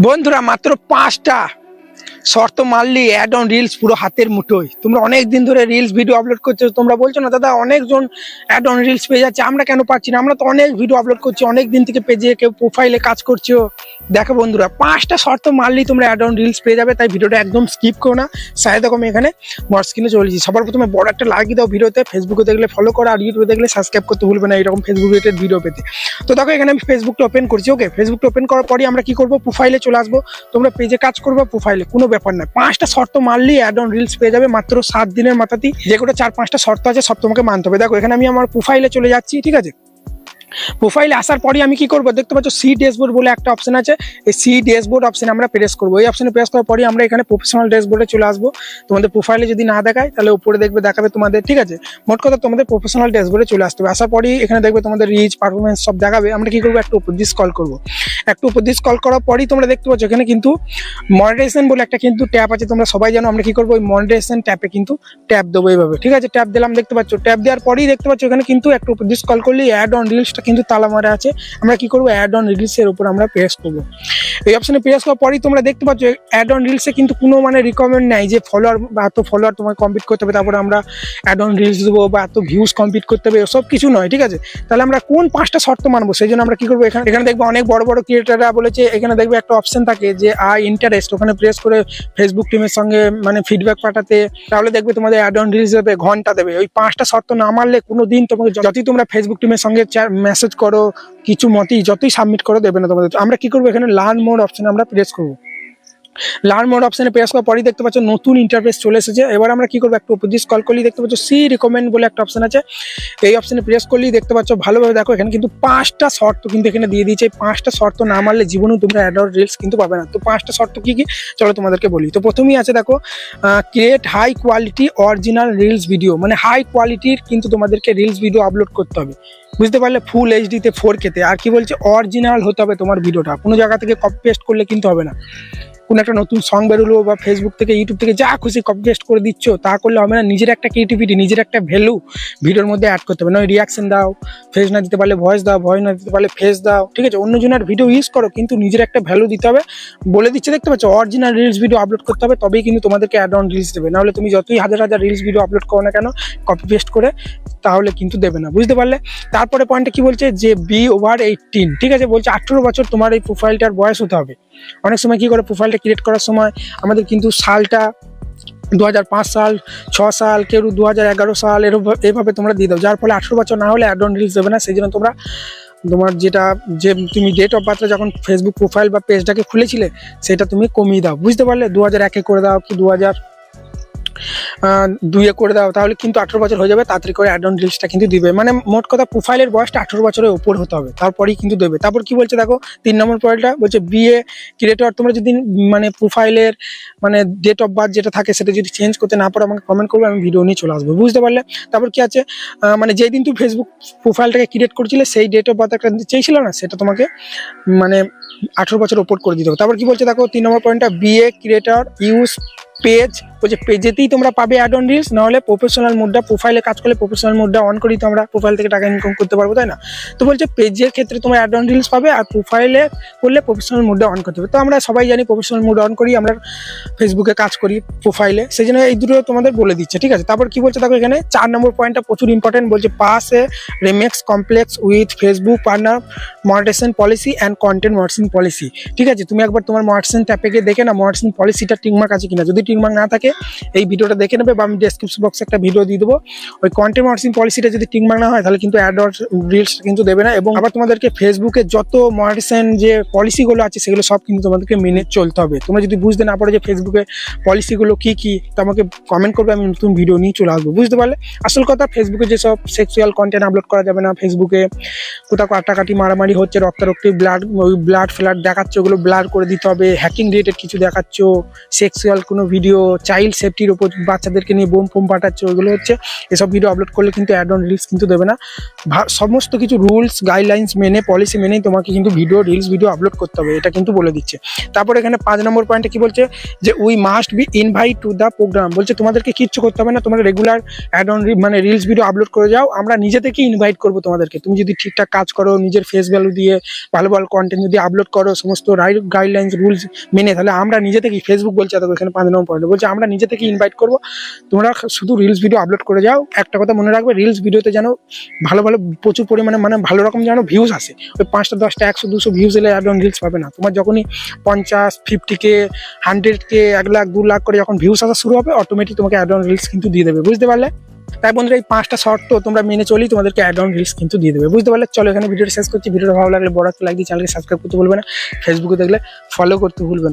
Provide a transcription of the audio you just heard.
বন্ধুরা মাত্র 5টা শর্ত মারলি অ্যাড অন রিলস পুরো হাতের মুঠোয়। তোমরা অনেক দিন ধরে রিলস ভিডিও আপলোড করছো, তোমরা বলছো না দাদা অনেকজন অ্যাড অন রিলস পেয়ে যাচ্ছে, আমরা কেন পাচ্ছি না? আমরা তো অনেক ভিডিও আপলোড করছি, অনেক দিন থেকে পেজে কেউ প্রোফাইলে কাজ করছো। দেখো বন্ধুরা 5টা শর্ত মারলেই তোমরা অ্যাড অন রিলস পেয়ে যাবে, তাই ভিডিওটা একদম স্কিপ করো না। সাথে দেখো আমি এখানে বড় স্ক্রিনে চলেছি। সবার প্রথমে বড় একটা লাগিয়ে দাও ভিডিওতে, ফেসবুকে দেখলে ফলো করো আর ইউটিউবে দেখলে সাবস্ক্রাইব করতে ভুলবে না এরকম ফেসবুক রিলেটেড ভিডিও পেতে। তো দেখো এখানে আমি ফেসবুকটা ওপেন করছি। ওকে, ফেসবুকটা ওপেন করার পরই আমরা কি করবো, প্রোফাইলে চলে আসবো। তোমরা পেজে কাজ করবে, প্রোফাইলে কোনো ব্যাপার না। 5টা শর্ত মারলেই অ্যাড অন রিলস পেয়ে যাবে মাত্র 7 দিনের মাথাতেই। যে কোনো 4-5টা শর্ত আছে সব তোমাকে মানতে হবে। দেখো এখানে আমি আমার প্রোফাইলে চলে যাচ্ছি, ঠিক আছে। প্রোফাইলে আসার পরে আমি কি করবো, দেখতে পাচ্ছ সি ড্যাশবোর্ড বলে একটা অপশন আছে। এই সি ড্যাশবোর্ড অপশনে আমরা প্রেস করবো। এই অপশনে প্রেস করার পরে আমরা এখানে প্রফেশনাল ড্যাশবোর্ডে চলে আসবো। তোমাদের প্রোফাইলে যদি না দেখায় তাহলে উপরে দেখবে দেখাবে তোমাদের, ঠিক আছে। মোট কথা তোমাদের প্রফেশনাল ড্যাশবোর্ডে চলে আসতে হবে। আসার পরেই এখানে দেখবে তোমাদের রিচ পারফরমেন্স সব দেখাবে। আমরা কি করবো, একটু উপর দিয়ে স্ক্রল করবো। একটু উপর দিয়ে স্ক্রল করার পরেই তোমরা দেখতে পাচ্ছ এখানে কিন্তু মনিটাইজেশন বলে একটা কিন্তু ট্যাব আছে। তোমরা সবাই জানো আমরা কি করবো, ওই মনিটাইজেশন ট্যাপে কিন্তু ট্যাপ দেবো এইভাবে, ঠিক আছে। ট্যাপ দিলাম, দেখতে পাচ্ছ ট্যাপ দেওয়ার পরেই দেখতে পাচ্ছ এখানে কিন্তু একটু উপর দিয়ে স্ক্রল করলে অ্যাড অন রিলসটা কিন্তু তালা মারা আছে। আমরা কি করবো, অ্যাড অন রিলসের উপর আমরা প্রেস করবো। এই অপশনে প্রেস করার পরেই তোমরা দেখতে পাচ্ছ অ্যাড অন রিলসে কিন্তু কোনো মানে রিকমেন্ড নাই যে ফলোয়ার বা এত ফলোয়ার তোমাকে কমপ্লিট করতে হবে, তারপরে আমরা অ্যাড অন রিলস দেবো বা এত ভিউজ কমপ্লিট করতে হবে, সব কিছু নয়, ঠিক আছে। তাহলে আমরা কোন 5টা শর্ত মানবো, সেই জন্য আমরা কি করবো, এখানে দেখবো অনেক বড় বড় ক্রিয়েটাররা বলেছে, এখানে দেখবে একটা অপশন থাকে যে আই ইন্টারেস্ট, ওখানে প্রেস করে ফেসবুক টিমের সঙ্গে মানে ফিডব্যাক পাঠাতে, তাহলে দেখবে তোমাদের অ্যাড অন রিলস দেবে, ঘন্টা দেবে। ওই 5টা শর্ত না মানলে কোনো দিন তোমাকে যতই তোমরা ফেসবুক টিমের সঙ্গে মেসেজ করো, কিছু মতেই যতই সাবমিট করো দেবে না তোমাদের। আমরা কি করবো, এখানে লার্ন মোড অপশনে আমরা প্রেস করবো। লার্ন মোড অপশনে প্রেস করার পরেই দেখতে পাচ্ছ নতুন ইন্টারফেস চলে এসেছে। এবার আমরা কি করবো, একটু উপর দিয়ে স্ক্রল করলেই দেখতে পাচ্ছ সি রিকমেন্ড বলে একটা অপশন আছে। এই অপশনে প্রেস করলেই দেখতে পাচ্ছ ভালোভাবে দেখো এখানে কিন্তু 5টা শর্ত কিন্তু এখানে দিয়ে দিয়েছে। 5টা শর্ত না মানলে জীবনেও তোমরা অ্যাড অন রিলস কিন্তু পাবে না। তো 5টা শর্ত কি কি চলো তোমাদেরকে বলি। তো প্রথমেই আছে দেখো, create high quality original reels video, মানে হাই কোয়ালিটির কিন্তু তোমাদেরকে রিলস ভিডিও আপলোড করতে হবে, বুঝতে পারলে। ফুল এইচডিতে 4K-তে। আর কি বলছে, অরিজিনাল হতে হবে তোমার ভিডিওটা, কোনো জায়গা থেকে কপি পেস্ট করলে কিন্তু হবে না। কোনো একটা নতুন সং বেরোলো বা ফেসবুক থেকে ইউটিউব থেকে যা খুশি কপি পেস্ট করে দিচ্ছ, তা করলে হবে না। নিজের একটা ক্রিয়েটিভিটি, নিজের একটা ভ্যালু ভিডিওর মধ্যে অ্যাড করতে হবে। নয় রিয়াকশন দাও, ফেস না দিতে পারলে ভয়েস দাও, ভয়েস না দিতে পারলে ফেস দাও, ঠিক আছে। অন্যজনের ভিডিও ইউজ করো কিন্তু নিজের একটা ভ্যালু দিতে হবে। বলে দিচ্ছে দেখতে পাচ্ছ, অরিজিনাল রিলস ভিডিও আপলোড করতে হবে, তবেই কিন্তু তোমাদেরকে অ্যাড অন রিলস দেবে। নাহলে তুমি যতই হাজার হাজার রিলস ভিডিও আপলোড করো না কেন কপি পেস্ট করে, তাহলে কিন্তু দেবে না, বুঝতে পারলে। তারপরে পয়েন্টটা কি বলছে, যে বি ওভার 18, ঠিক আছে। বলছে 18 বছর তোমার এই প্রোফাইলটার বয়স হতে হবে। অনেক সময় কি করে, প্রোফাইলটা ক্রিয়েট করার সময় আমাদের কিন্তু সালটা 2005 সাল, 6 সাল, কেউ 2011 সাল এভাবে তোমরা দিয়ে দাও, যার ফলে 18 বছর না হলে অ্যাড অন রিলস দেবে না। সেই জন্য তোমরা তোমার যে তুমি ডেট অফ বার্থটা যখন ফেসবুক প্রোফাইল বা পেজটাকে খুলেছিলে সেটা তুমি কমিয়ে দাও, বুঝতে পারলে। 2001-এ করে দাও কি 2002-এ করে দাও, তাহলে কিন্তু 18 বছর হয়ে যাবে। তাড়াতাড়ি করে অ্যাড অন রিলসটা কিন্তু দিবে। মানে মোট কথা প্রোফাইলের বয়সটা 18 বছরের উপর হতে হবে, তারপরেই কিন্তু দেবে। তারপর কি বলছে দেখো, 3 নম্বর পয়েন্টটা বলছে বিএ ক্রিয়েটর। তোমরা যদি মানে প্রোফাইলের মানে ডেট অফ বার্থ যেটা থাকে সেটা যদি চেঞ্জ করতে না পারো আমাকে কমেন্ট করবে, আমি ভিডিও নিয়ে চলে আসবো, বুঝতে পারলে। তারপর কি আছে, মানে যেই দিন তুমি ফেসবুক প্রোফাইলটাকে ক্রিয়েট করছিলে সেই ডেট অফ বার্থ একটা চেয়েছিল না, সেটা তোমাকে মানে 18 বছর ওপর করে দিতে হবে। তারপর কি বলছে দেখো, 3 নম্বর পয়েন্টটা বিএ ক্রিয়েটর ইউজ পেজ, বলছে পেজেতেই তোমরা পাবে অ্যাড অন রিলস, নাহলে প্রফেশনাল মোডটা, প্রোফাইলে কাজ করলে প্রফেশনাল মোডটা অন করি তো আমরা প্রোফাইল থেকে টাকা ইনকাম করতে পারবো, তাই না। তো বলছে পেজের ক্ষেত্রে তোমরা অ্যাড অন রিলস পাবে, আর প্রোফাইলে করলে প্রফেশনাল মোডটা অন করতে হবে। তো আমরা সবাই জানি প্রফেশনাল মোড অন করি আমরা ফেসবুকে কাজ করি প্রোফাইলে, সেই জন্য এই দুটো তোমাদের বলে দিচ্ছে, ঠিক আছে। তারপর কি বলছে দেখো, এখানে 4 নম্বর পয়েন্টটা প্রচুর ইম্পর্টেন্ট। বলছে pass a remix complex with Facebook partner monetization policy and content monetization policy, ঠিক আছে। তুমি একবার তোমার মনিটাইজেশন ট্যাপে গিয়ে দেখে না মনিটাইজেশন পলিসিটা টিকমার্ক আছে কিনা। যদি টিকমার্ক না থাকে এই ভিডিওটা দেখে নেবে, বা আমি ডেসক্রিপশন বক্সে একটা ভিডিও দিয়ে দেবো। ওই কন্টেন্ট মনিটাইজেশন পলিসিটা যদি টিকমার্ক না হয় তাহলে কিন্তু অ্যাড অন রিলস কিন্তু দেবে না। এবং আবার তোমাদেরকে ফেসবুকে যত মনিটাইজেশন যে পলিসিগুলো আছে সেগুলো সব কিন্তু তোমাদেরকে মেনে চলতে হবে। তোমরা যদি বুঝতে না পারো যে ফেসবুকে পলিসিগুলো কি কি, তা আমাকে কমেন্ট করবে, আমি নতুন ভিডিও নিয়ে চলে আসবো, বুঝতে পারলে। আসল কথা, ফেসবুকে যেসব সেক্সুয়াল কন্টেন্ট আপলোড করা যাবে না, ফেসবুকে কোথাও কাটাকাটি মারামারি হচ্ছে, রক্তারক্তি, ব্লাড ফ্লাড দেখাচ্ছে, ওগুলো ব্লার করে দিতে হবে। হ্যাকিং রিলেটেড কিছু দেখাচ্ছ, সেক্সুয়াল কোনো ভিডিও, চাইল্ড সেফটির উপর, বাচ্চাদেরকে নিয়ে বোম ফোম পাঠাচ্ছে, ওইগুলো হচ্ছে এসব ভিডিও আপলোড করলে কিন্তু অ্যাড অন রিলস কিন্তু দেবে না। সমস্ত কিছু রুলস গাইডলাইন্স মেনে পলিসি মেনেই তোমাকে কিন্তু রিলস ভিডিও আপলোড করতে হবে, এটা কিন্তু বলে দিচ্ছে। তারপর এখানে 5 নম্বর পয়েন্টে কি বলছে যে we must be invite to the program, বলছে তোমাদেরকে কিচ্ছু করতে হবে না, তোমরা রেগুলার অ্যাড অন মানে রিলস ভিডিও আপলোড করে যাও, আমরা নিজে থেকেই ইনভাইট করবো তোমাদেরকে। তুমি যদি ঠিকঠাক কাজ করো, নিজের ফেস ভ্যালু দিয়ে ভালো ভালো কন্টেন্ট যদি আপলোড করো সমস্ত গাইডলাইন্স রুলস মেনে, তাহলে আমরা নিজে থেকেই, ফেসবুক বলছে দেখো এখানে 5 নম্বর পয়েন্ট বলছে আমরা নিজে থেকে ইনভাইট করবো, তোমরা শুধু রিলস ভিডিও আপলোড করে যাও। একটা কথা মনে রাখবে, রিলস ভিডিওতে যেন ভালো ভালো প্রচুর পরিমাণে মানে ভালো রকম যেন ভিউজ আসে। ওই 5টা 10টা 100 200 ভিউজ এলে অ্যাড অন রিলস পাবে না। তোমার যখনই 50 50K 100K 1 লাখ 2 লাখ করে যখন ভিউজ আসা শুরু হবে, অটোমেটিক তোমাকে অ্যাড অন রিলস কিন্তু দিয়ে দেবে, বুঝতে পারলে? তাই বন্ধুরা এই 5টা শর্ত তোমরা মেনে চলেই তোমাদেরকে অ্যাড অন রিলস কিন্তু দিয়ে দেবে, বুঝতে পারলে? চলো এখানে ভিডিওটা শেষ করছি। ভিডিওটা ভালো লাগলে বড় একটা লাইক দিয়ে চ্যানেলকে সাবস্ক্রাইব করতে ভুলবে না, ফেসবুকে দেখলে ফলো করতে ভুলবে না।